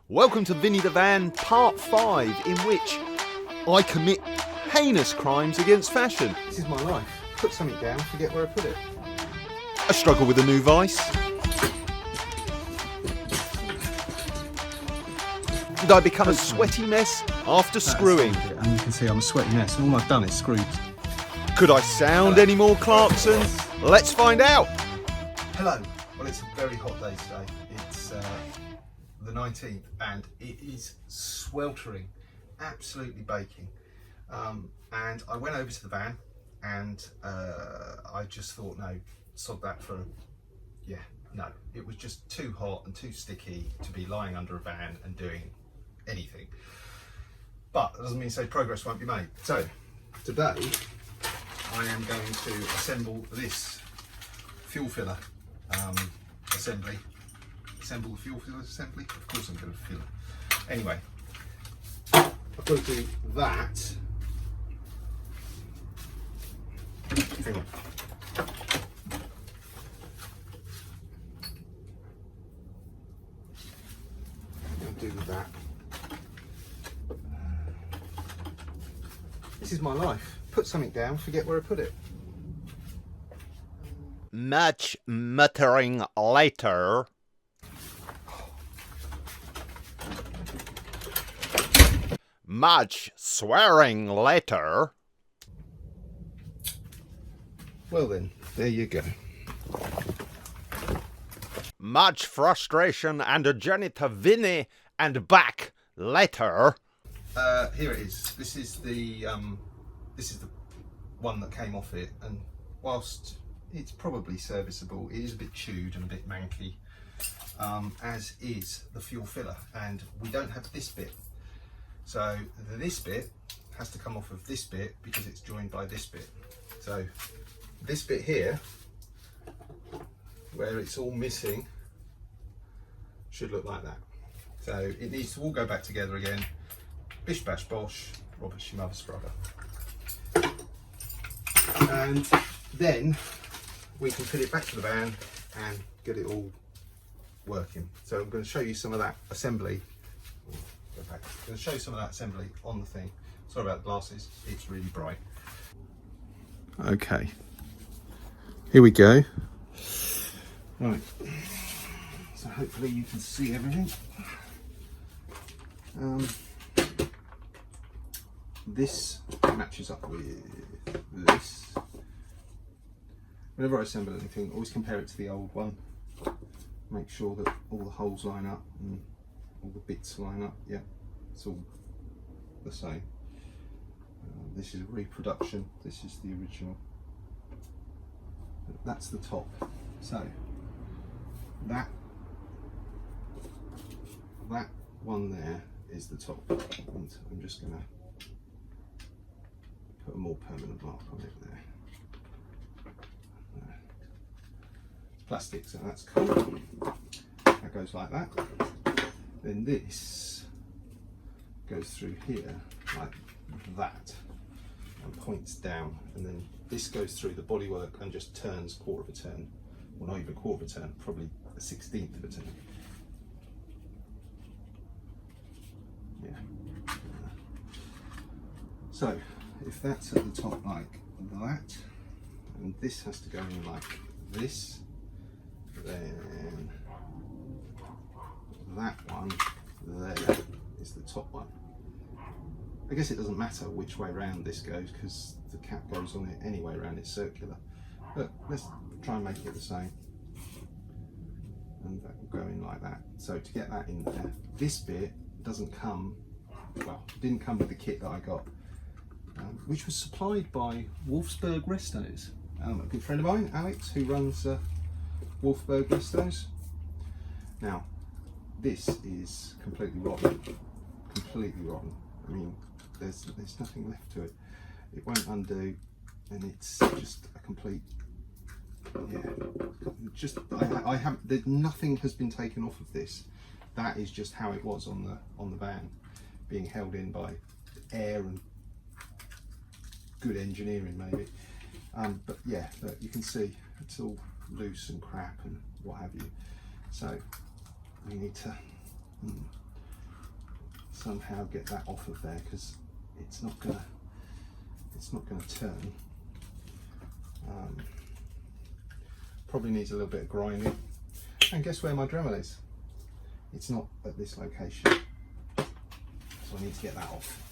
Welcome to Vinnie the Van Part 5, in which I commit heinous crimes against fashion. This is my life. Put something down, forget where I put it. I struggle with a new vice. Did I become a sweaty mess after screwing? And you can see I'm a sweaty mess, and all I've done is screwed. Could I sound any more Clarkson? Let's find out. Hello. Well, it's a very hot day today. It's the 19th and it is sweltering, absolutely baking. And I went over to the van and I just thought, no, sod that for, no. It was just too hot and too sticky to be lying under a van and doing anything. But that doesn't mean to say progress won't be made. So today I am going to assemble this fuel filler assembly. Assemble the fuel filler assembly? Of course I'm going to fill it. Anyway, I've got to do that. Hang on. I'll do that. This is my life. Put something down, forget where I put it. Much muttering later. Much swearing later. Well then, there you go. Much frustration and a journey to Vinnie and back later. Here it is. This is the one that came off it, and whilst it's probably serviceable, it is a bit chewed and a bit manky, as is the fuel filler, and we don't have this bit. So this bit has to come off of this bit because it's joined by this bit. So this bit here, where it's all missing, should look like that. So it needs to all go back together again. Bish bash bosh, Robert's your mother's brother. And then we can put it back to the van and get it all working. So I'm going to show you some of that assembly. I'm going to show you some of that assembly on the thing. Sorry about the glasses, it's really bright. Okay, here we go. Right, so hopefully you can see everything. This matches up with this. Whenever I assemble anything, always compare it to the old one. Make sure that all the holes line up and all the bits line up. Yeah, it's all the same. This is a reproduction. This is the original. That's the top. So that one there is the top, and I'm just going to put a more permanent mark on it there. Plastic, so that's cool. That goes like that. Then this goes through here like that and points down, and then this goes through the bodywork and just turns quarter of a turn. Well, not even quarter of a turn, probably a 16th of a turn. Yeah. So if that's at the top like that, and this has to go in like this, then that one there is the top one. I guess it doesn't matter which way round this goes because the cap goes on it anyway round, it's circular. But let's try and make it the same. And that will go in like that. So to get that in there, this bit doesn't come, well, it didn't come with the kit that I got, which was supplied by Wolfsburg Restos. A good friend of mine, Alex, who runs Wolfsburg Restos. Now, this is completely rotten. Completely rotten. I mean, there's nothing left to it. It won't undo, and it's just a complete, yeah. Just I haven't. Nothing has been taken off of this. That is just how it was on the van, being held in by air and good engineering maybe. But yeah, look, you can see it's all loose and crap and what have you. So we need to somehow get that off of there, because it's not gonna turn. Probably needs a little bit of grinding. And guess where my Dremel is? It's not at this location, so I need to get that off.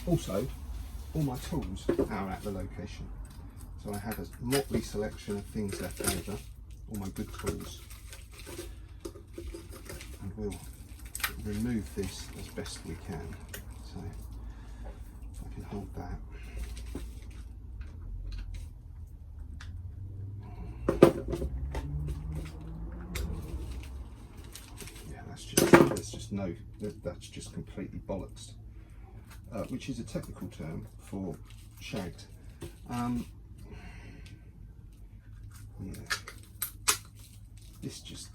Also, all my tools are at the location. So I have a motley selection of things left over, all my good tools. And we'll remove this as best we can. So if I can hold that. Yeah, that's just completely bollocks. Which is a technical term for shagged. Yeah, this just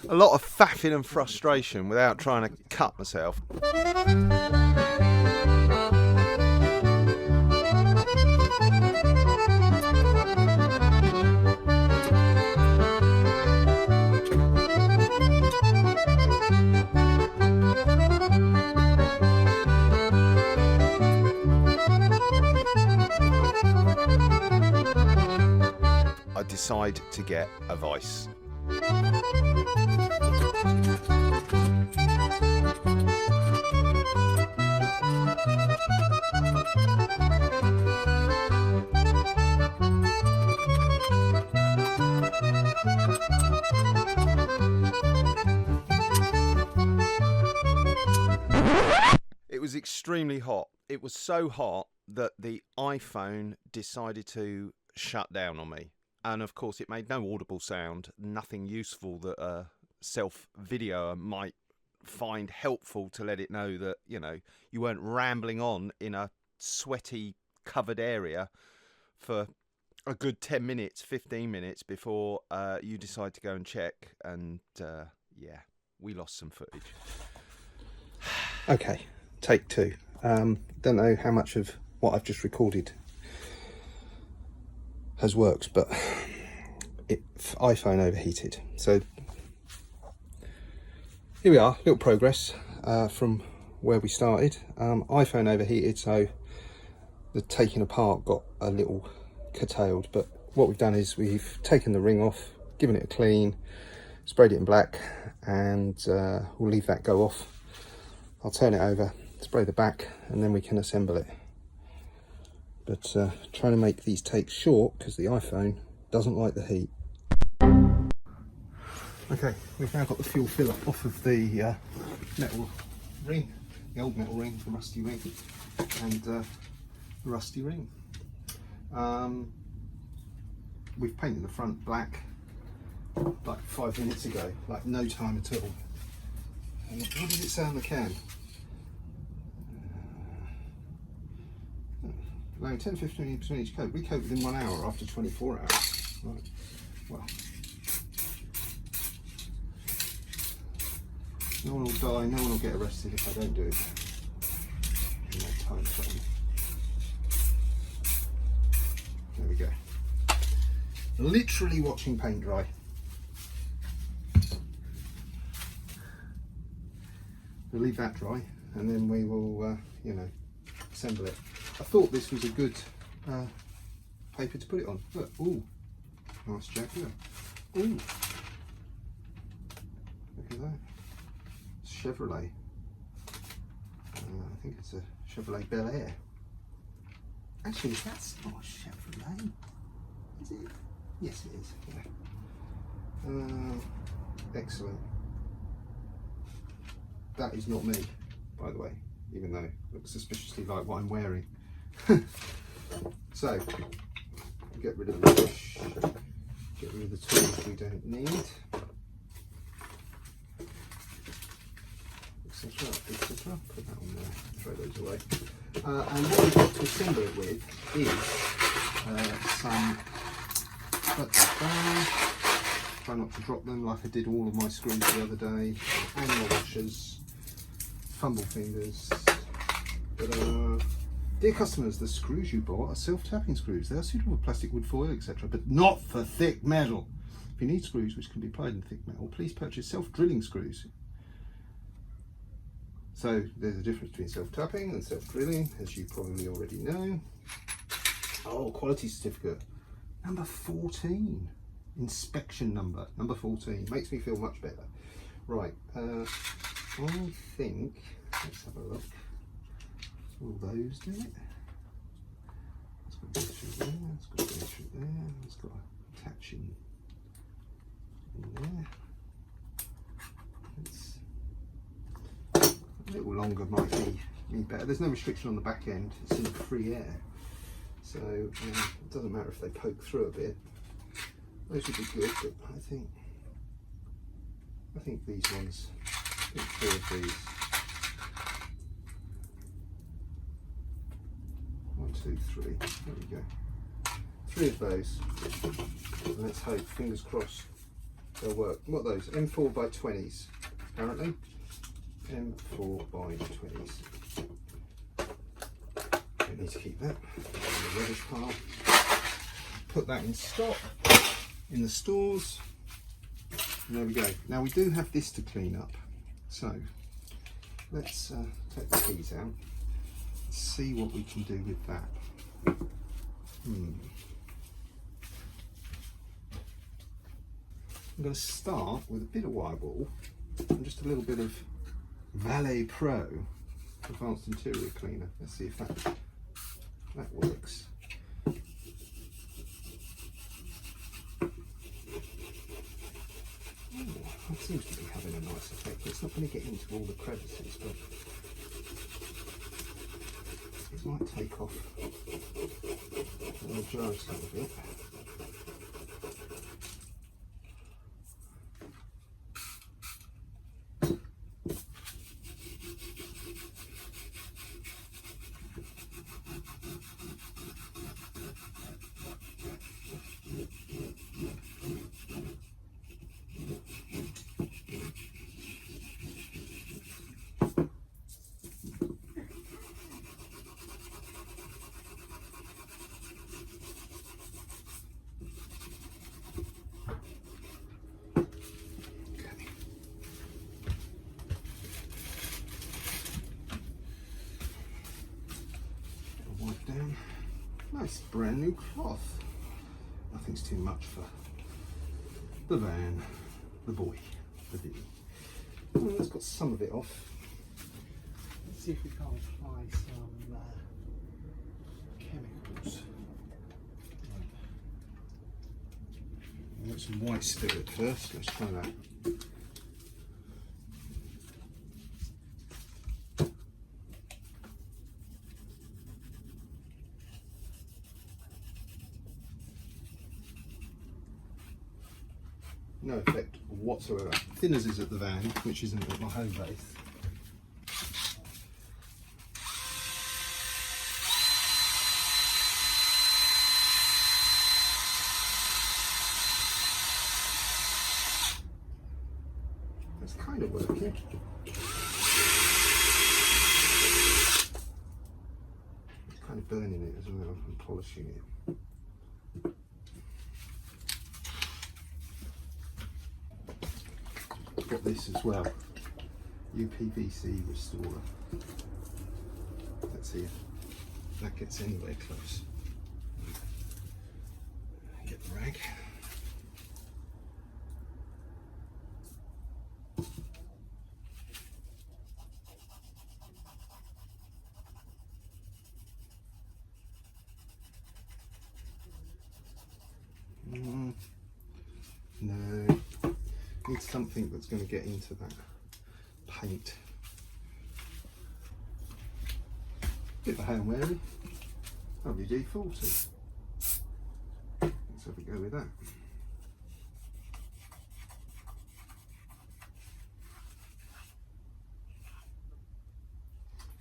A lot of faffing and frustration without trying to cut myself. I decide to get a vice. It was extremely hot. It was so hot that the iPhone decided to shut down on me. And of course it made no audible sound, nothing useful that a self-videoer might find helpful to let it know that, you know, you weren't rambling on in a sweaty covered area for a good 10 minutes, 15 minutes before you decide to go and check. And yeah, we lost some footage. okay. Take two. Don't know how much of what I've just recorded has worked, but iPhone overheated. So here we are, little progress from where we started. iPhone overheated, so the taking apart got a little curtailed, but what we've done is we've taken the ring off, given it a clean, sprayed it in black, and we'll leave that go off. I'll turn it over, spray the back, and then we can assemble it. But trying to make these takes short because the iPhone doesn't like the heat. Okay, we've now got the fuel filler off of the metal ring, the old metal ring, the rusty ring, and the rusty ring. We've painted the front black like 5 minutes ago, like no time at all. And what does it say on the can? Allowing 10-15% each coat. We coat within 1 hour after 24 hours. Right. Well, no one will die, no one will get arrested if I don't do it in that time frame. There we go. Literally watching paint dry. We'll leave that dry and then we will, you know, assemble it. I thought this was a good paper to put it on. Look, ooh, nice Jaguar. Ooh, look at that. It's Chevrolet. I think it's a Chevrolet Bel Air. Actually, that's not a Chevrolet, is it? Yes, it is. Yeah. Excellent. That is not me, by the way, even though it looks suspiciously like what I'm wearing. So, get rid of the brush, get rid of the tools we don't need, etc., etc. Put that on there, throw those away. And what we've got to assemble it with is some Let those down. Try not to drop them like I did all of my screws the other day. And my washers. Fumble fingers. Dear customers, the screws you bought are self-tapping screws. They are suitable for plastic, wood, foil, etc., but not for thick metal. If you need screws which can be applied in thick metal, please purchase self-drilling screws. So there's a difference between self-tapping and self-drilling, as you probably already know. Oh, quality certificate. Number 14. Inspection number. Number 14. Makes me feel much better. Right. I think, let's have a look. Will those do it? It's got to go through there. It's got to go through there. It's got to attach in there. It's a little longer might be better. There's no restriction on the back end. It's in free air, so it doesn't matter if they poke through a bit. Those would be good, but I think these ones. I think 3 of these. 1, 2, 3. There we go. 3 of those. And let's hope, fingers crossed, they'll work. What are those? M4 by 20s, apparently. M4 by 20s. Don't need to keep that in the rubbish pile. Put that in stock in the stores. And there we go. Now we do have this to clean up. So let's take the keys out. See what we can do with that. I'm going to start with a bit of wire wool and just a little bit of Valet Pro Advanced Interior Cleaner. Let's see if that works. That seems to be having a nice effect. It's not going to get into all the crevices, but it might take off the majority of it. Down. Nice brand new cloth. Nothing's too much for the van, the boy, the Vinnie. Well, let's got some of it off. Let's see if we can't apply some chemicals. I'll get some white spirit first. Let's try that. No effect whatsoever. Thin as is at the van, which isn't at my home base. It's kind of working. It's kind of burning it as well and polishing it. Got this as well, UPVC restorer. Let's see if that gets anywhere close. Get the rag. No. Need something that's going to get into that paint. Bit of a Hail Mary. WD-40. Let's have a go with that.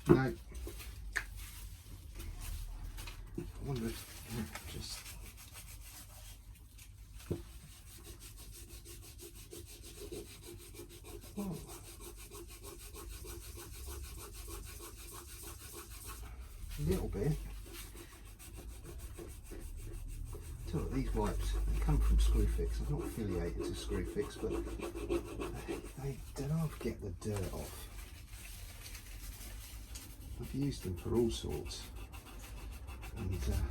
No. I wonder if just bit. So look, these wipes, they come from Screwfix. I'm not affiliated to Screwfix, but they don't get the dirt off. I've used them for all sorts, and they don't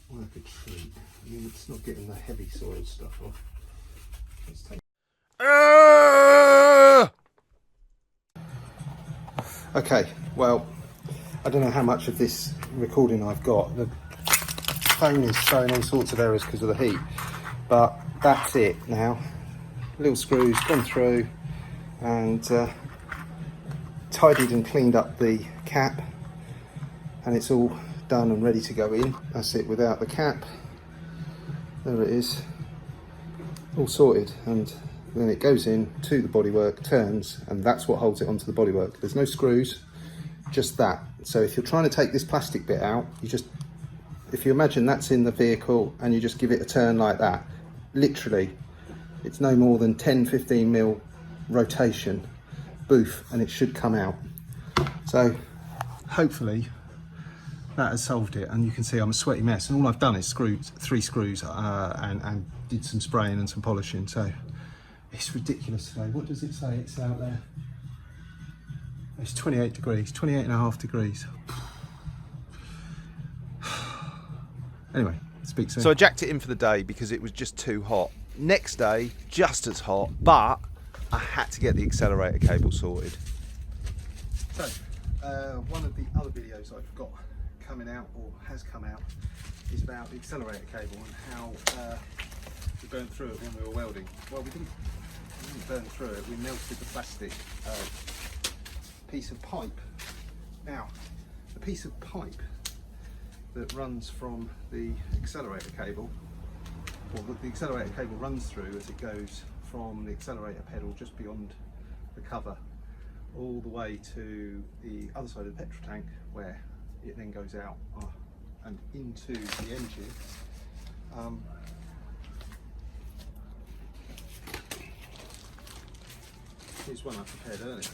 work a treat. I mean, it's not getting the heavy soil stuff off. Let's take. Okay, well, I don't know how much of this recording I've got. The phone is showing all sorts of errors because of the heat, but that's it now. Little screws gone through and tidied and cleaned up the cap, and it's all done and ready to go in. That's it without the cap. There it is, all sorted, and then it goes in to the bodywork, turns, and that's what holds it onto the bodywork. There's no screws, just that. So if you're trying to take this plastic bit out, you just, if you imagine that's in the vehicle and you just give it a turn like that, literally it's no more than 10-15 mil rotation, boof, and it should come out. So hopefully that has solved it, and you can see I'm a sweaty mess, and all I've done is screwed 3 screws and did some spraying and some polishing. So it's ridiculous today. What does it say it's out there? It's 28 degrees, 28.5 degrees. Anyway, speak soon. So I jacked it in for the day because it was just too hot. Next day, just as hot, but I had to get the accelerator cable sorted. So, one of the other videos I've got coming out, or has come out, is about the accelerator cable and how we burnt through it when we were welding. Well, we didn't burn through it, we melted the plastic piece of pipe. Now, the piece of pipe that runs from the accelerator cable, or that the accelerator cable runs through as it goes from the accelerator pedal just beyond the cover all the way to the other side of the petrol tank, where it then goes out and into the engine. Here's one I prepared earlier.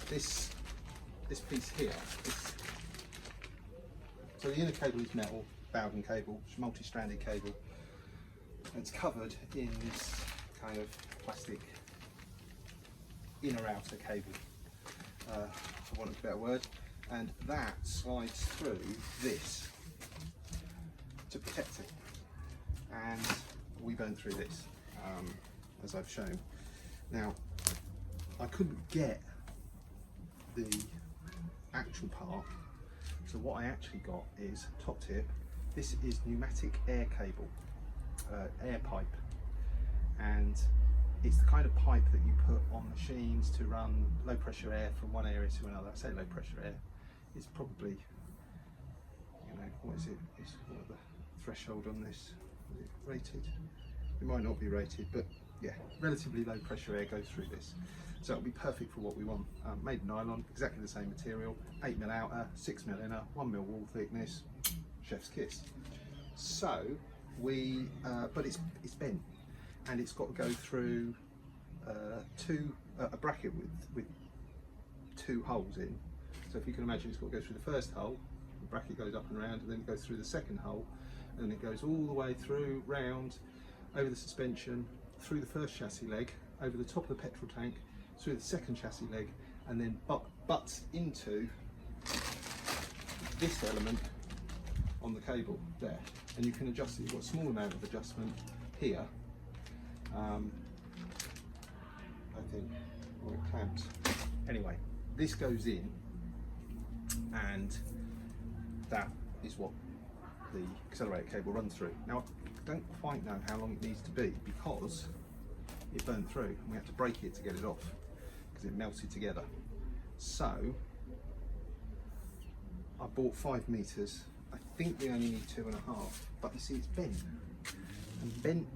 This piece here, so the inner cable is metal, Bowden cable, it's multi-stranded cable. It's covered in this kind of plastic inner outer cable, for want of a better word, and that slides through this to protect it, and we burn through this, as I've shown. Now, I couldn't get the actual part, so what I actually got is top tip. This is pneumatic air cable, air pipe, and it's the kind of pipe that you put on machines to run low pressure air from one area to another. I say low pressure air, it's probably, you know, what is it? What are the threshold on this? Is it rated? It might not be rated, but yeah, relatively low pressure air goes through this. So it'll be perfect for what we want. Made of nylon, exactly the same material, 8mm outer, 6mm inner, 1mm wall thickness, chef's kiss. So we, but it's bent, and it's got to go through a bracket with 2 holes in. So if you can imagine, it's got to go through the first hole, the bracket goes up and round, and then it goes through the second hole, and it goes all the way through, round, over the suspension, through the first chassis leg, over the top of the petrol tank, through the second chassis leg, and then butts into this element on the cable there. And you can adjust it. You've got a small amount of adjustment here, I think, or it clamps. Anyway, this goes in, and that is what the accelerator cable runs through. Now, I don't quite know how long it needs to be, because it burned through and we had to break it to get it off because it melted together. So I bought 5 meters. I think we only need 2.5, but you see it's bent, and bent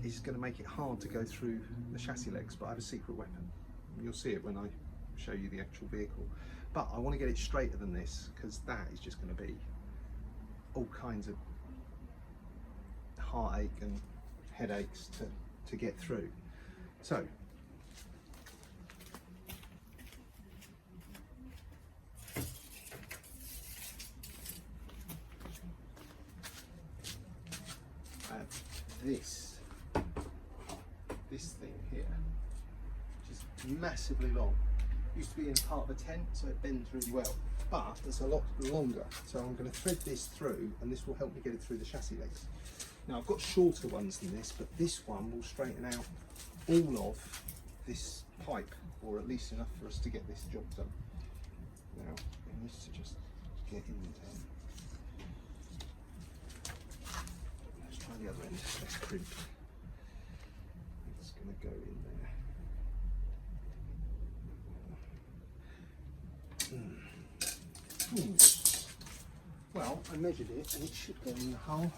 is going to make it hard to go through the chassis legs, but I have a secret weapon. You'll see it when I show you the actual vehicle. But I want to get it straighter than this, because that is just going to be all kinds of heartache and headaches to get through. So this thing here, which is massively long. Used to be in part of a tent, so it bends really well, but it's a lot longer. So I'm going to thread this through, and this will help me get it through the chassis legs. Now I've got shorter ones than this, but this one will straighten out all of this pipe, or at least enough for us to get this job done. Now it needs to just get in there. Let's try the other end, less crimped. It's going to go in there. Well, I measured it and it should go in the hole.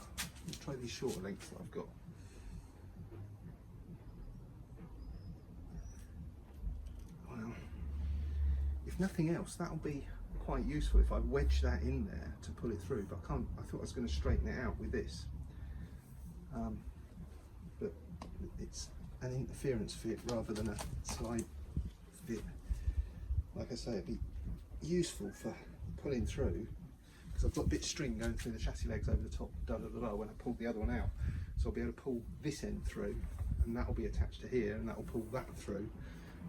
Let's try these shorter lengths that I've got. Well, if nothing else, that'll be quite useful if I wedge that in there to pull it through, but I can't. I thought I was going to straighten it out with this, but it's an interference fit rather than a slide fit. Like I say, it'd be useful for pulling through, because I've got a bit of string going through the chassis legs over the top, when I pull the other one out. So I'll be able to pull this end through, and that'll be attached to here, and that'll pull that through,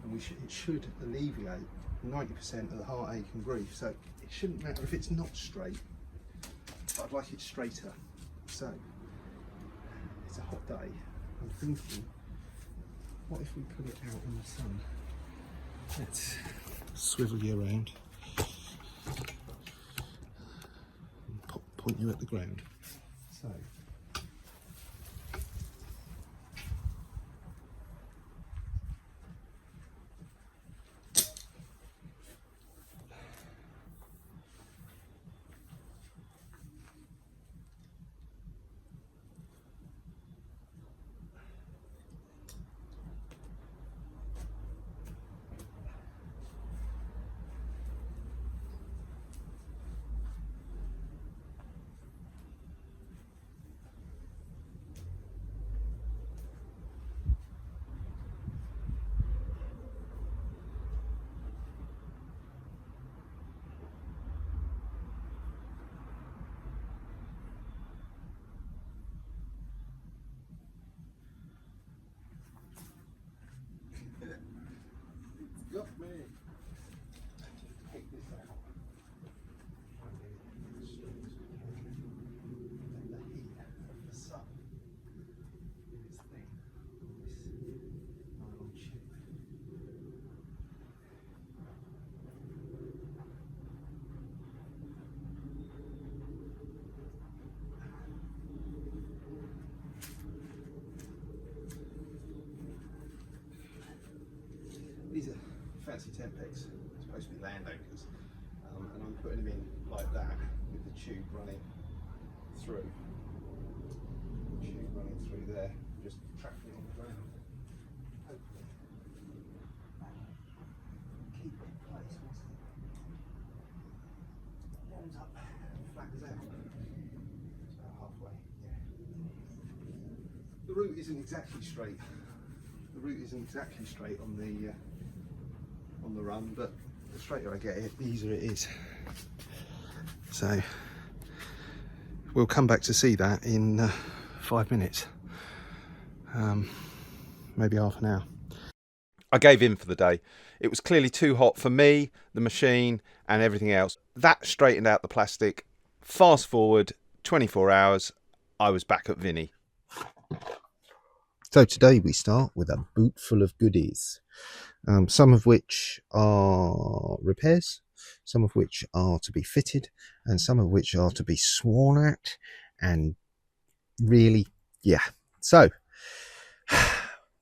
and it should alleviate 90% of the heartache and grief. So it shouldn't matter if it's not straight, but I'd like it straighter. So it's a hot day. I'm thinking, what if we put it out in the sun? Let's swivel you around. Point you at the ground. So got me. Take this out. And the heat of the sun in this thing, this nylon tube. These are fancy tent pegs, supposed to be land anchors, and I'm putting them in like that with the tube running through. The tube running through there, just tracking it on the ground. Hopefully keep it in place once it warms up and flattens out. It's about halfway, yeah. The route isn't exactly straight. The route isn't exactly straight on the run, but the straighter I get it, the easier it is. So we'll come back to see that in 5 minutes, maybe half an hour. I gave in for the day. It was clearly too hot for me, the machine, and everything else. That straightened out the plastic. Fast forward 24 hours, I was back at Vinnie. So today we start with a boot full of goodies, some of which are repairs, some of which are to be fitted, and some of which are to be sworn at, and really, yeah. So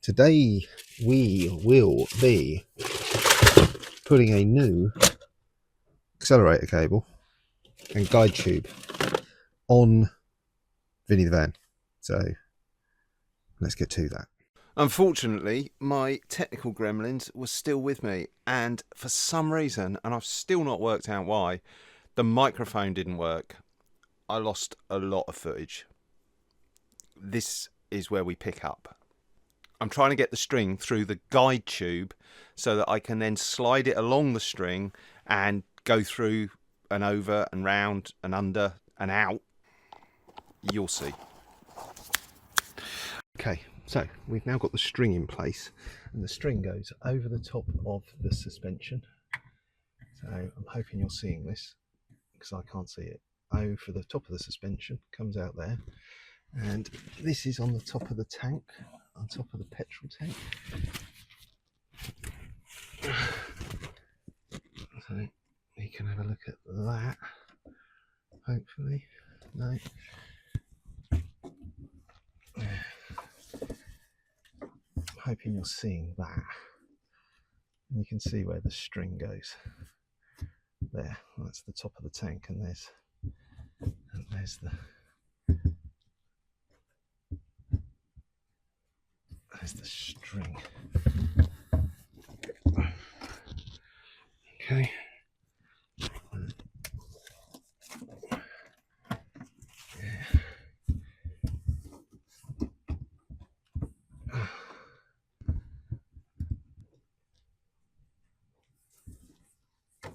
today we will be putting a new accelerator cable and guide tube on Vinnie the Van. So let's get to that. Unfortunately, my technical gremlins were still with me, and for some reason, and I've still not worked out why, the microphone didn't work. I lost a lot of footage. This is where we pick up. I'm trying to get the string through the guide tube so that I can then slide it along the string and go through and over and round and under and out. You'll see. Okay, so we've now got the string in place, and the string goes over the top of the suspension. So I'm hoping you're seeing this, because I can't see it. Over the top of the suspension, comes out there, and this is on the top of the tank, on top of the petrol tank. So you can have a look at that, hopefully. No. I'm hoping you're seeing that. And you can see where the string goes. There, that's the top of the tank, and there's the string. Okay.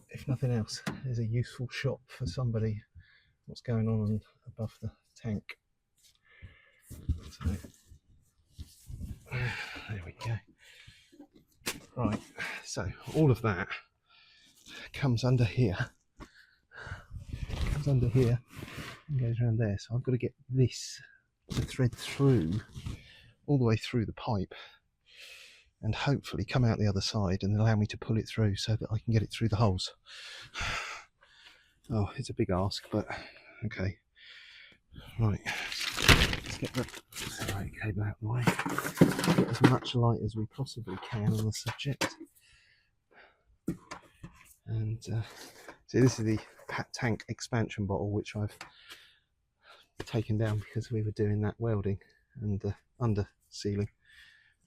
If nothing else, there's a useful shot for somebody what's going on above the tank. So, there we go. Right, so all of that comes under here. Comes under here and goes around there. So I've got to get this to thread through, all the way through the pipe, and hopefully come out the other side and allow me to pull it through so that I can get it through the holes. Oh, it's a big ask, but okay. Right, let's get the cable out of the way. Get as much light as we possibly can on the subject. And see, this is the tank expansion bottle, which I've taken down because we were doing that welding and under sealing,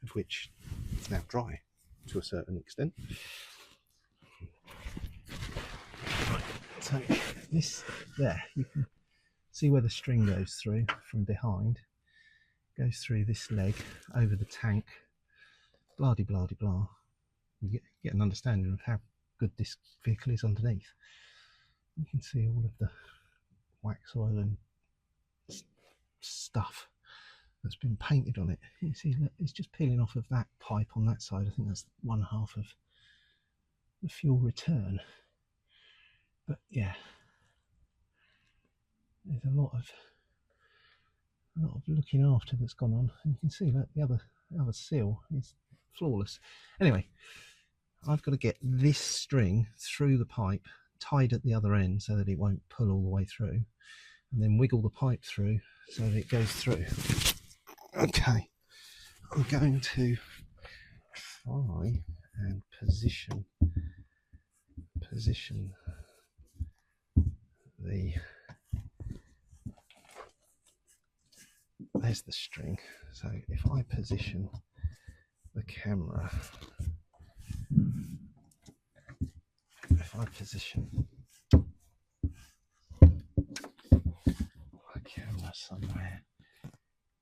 of which it's now dry to a certain extent. Right, so this there, you can see where the string goes through from behind, goes through this leg over the tank, blah de blah de blah. You get an understanding of how good this vehicle is underneath. You can see all of the wax oil and stuff that's been painted on it. You see, look, it's just peeling off of that pipe on that side. I think that's 1/2 of the fuel return. But yeah, there's a lot of looking after that's gone on, and you can see that the other seal is flawless. Anyway, I've got to get this string through the pipe, tied at the other end so that it won't pull all the way through, and then wiggle the pipe through so that it goes through. Okay, I'm going to try and position there's the string. So if I position the camera, somewhere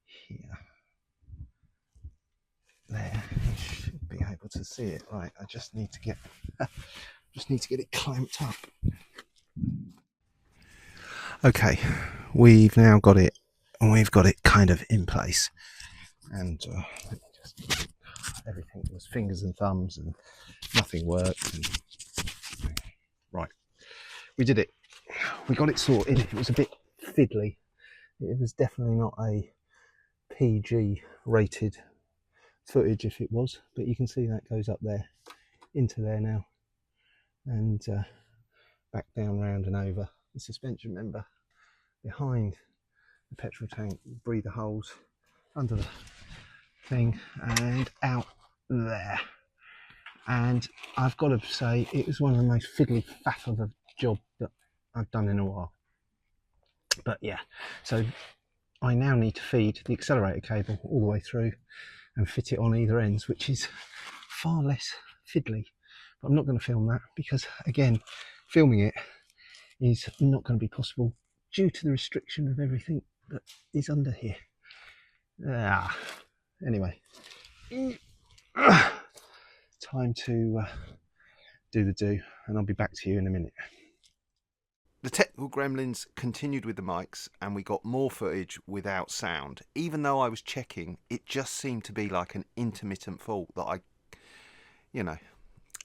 here, there, you should be able to see it. Right, I just need to get it clamped up. Okay, we've now got it, and we've got it kind of in place, and everything was fingers and thumbs and nothing worked, and right, we did it. We got it sorted. It was a bit fiddly. It was definitely not a PG rated footage if it was, but you can see that goes up there into there now, and back down, round and over the suspension member behind the petrol tank, breather holes under the thing and out there. And I've got to say, it was one of the most fiddly faff of a job that I've done in a while. But yeah, so I now need to feed the accelerator cable all the way through and fit it on either ends, which is far less fiddly. But I'm not going to film that because, again, filming it is not going to be possible due to the restriction of everything that is under here. Anyway, time to do the do, and I'll be back to you in a minute. The technical gremlins continued with the mics, and we got more footage without sound. Even though I was checking, it just seemed to be like an intermittent fault that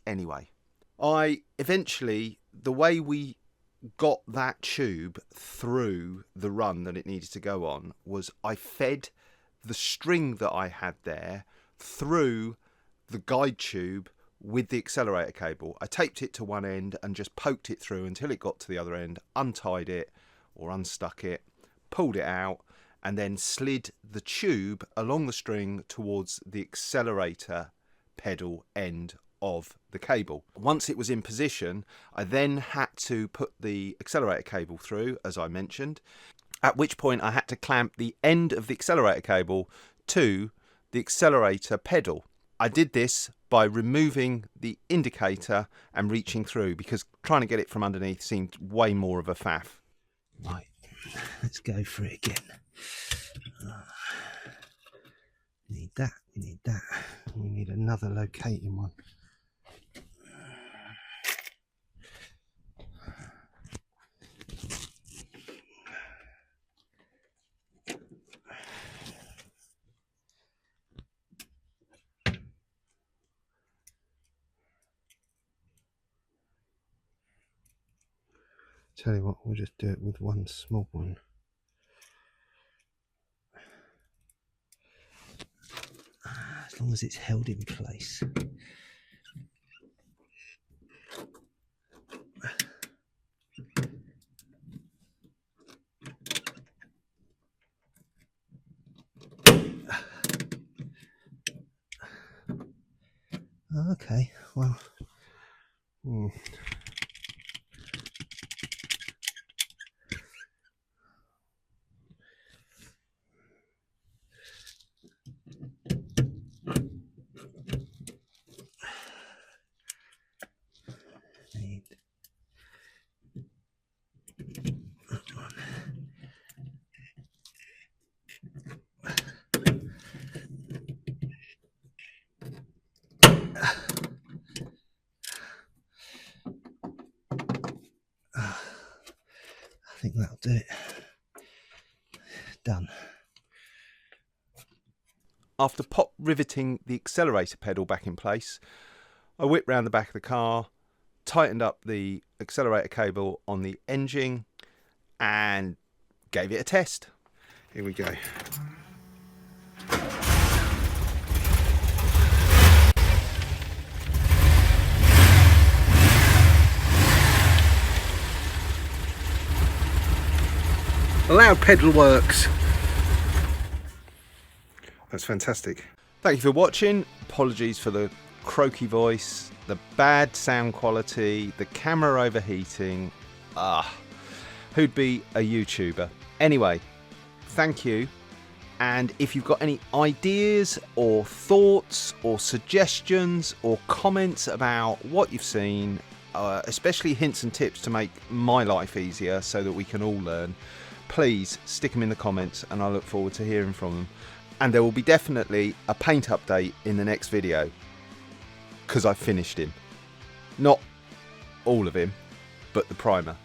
anyway. The way we got that tube through the run that it needed to go on was I fed the string that I had there through the guide tube with the accelerator cable. I taped it to one end and just poked it through until it got to the other end, untied it or unstuck it, pulled it out, and then slid the tube along the string towards the accelerator pedal end of the cable. Once it was in position, I then had to put the accelerator cable through, as I mentioned, at which point I had to clamp the end of the accelerator cable to the accelerator pedal. I did this by removing the indicator and reaching through, because trying to get it from underneath seemed way more of a faff. Right, let's go for it again. Need that, we need that. We need another locating one. Tell you what, we'll just do it with one small one. As long as it's held in place. Okay, well. I think that'll do it. Done. After pop riveting the accelerator pedal back in place, I whipped round the back of the car, tightened up the accelerator cable on the engine, and gave it a test. Here we go. The loud pedal works. That's fantastic. Thank you for watching. Apologies for the croaky voice, the bad sound quality, the camera overheating. Who'd be a YouTuber? Anyway, thank you. And if you've got any ideas or thoughts or suggestions or comments about what you've seen, especially hints and tips to make my life easier so that we can all learn, please stick them in the comments, and I look forward to hearing from them. And there will be definitely a paint update in the next video, because I finished him. Not all of him, but the primer.